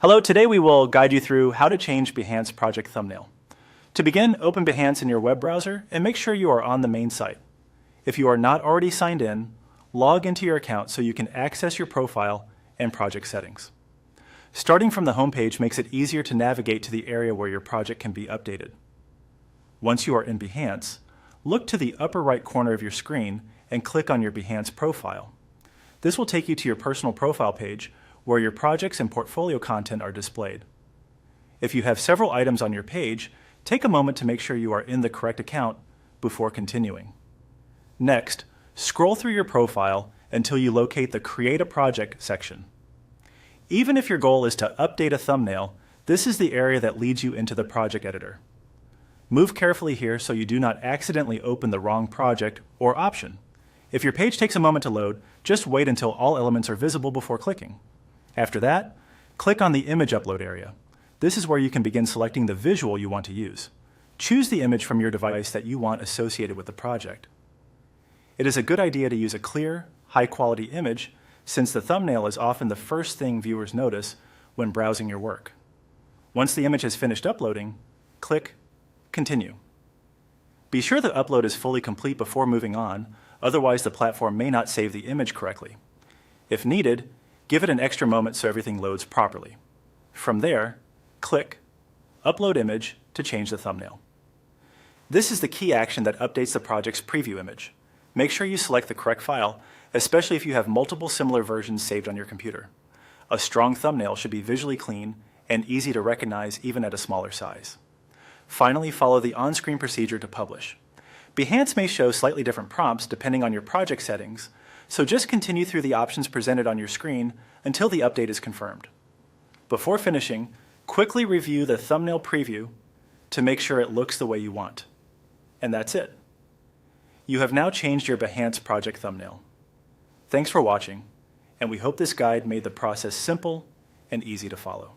Hello, today we will guide you through how to change Behance project thumbnail. To begin, open Behance in your web browser and make sure you are on the main site. If you are not already signed in, log into your account so you can access your profile and project settings. Starting from the home page makes it easier to navigate to the area where your project can be updated. Once you are in Behance, look to the upper right corner of your screen and click on your Behance profile. This will take you to your personal profile page where your projects and portfolio content are displayed. If you have several items on your page, take a moment to make sure you are in the correct account before continuing. Next, scroll through your profile until you locate the Create a Project section. Even if your goal is to update a thumbnail, this is the area that leads you into the project editor. Move carefully here so you do not accidentally open the wrong project or option. If your page takes a moment to load, just wait until all elements are visible before clicking. After that, click on the image upload area. This is where you can begin selecting the visual you want to use. Choose the image from your device that you want associated with the project. It is a good idea to use a clear, high-quality image since the thumbnail is often the first thing viewers notice when browsing your work. Once the image has finished uploading, click Continue. Be sure the upload is fully complete before moving on, otherwise the platform may not save the image correctly. If needed, give it an extra moment so everything loads properly. From there, click Upload Image to change the thumbnail. This is the key action that updates the project's preview image. Make sure you select the correct file, especially if you have multiple similar versions saved on your computer. A strong thumbnail should be visually clean and easy to recognize even at a smaller size. Finally, follow the on-screen procedure to publish. Behance may show slightly different prompts depending on your project settings, so just continue through the options presented on your screen until the update is confirmed. Before finishing, quickly review the thumbnail preview to make sure it looks the way you want. And that's it. You have now changed your Behance project thumbnail. Thanks for watching, and we hope this guide made the process simple and easy to follow.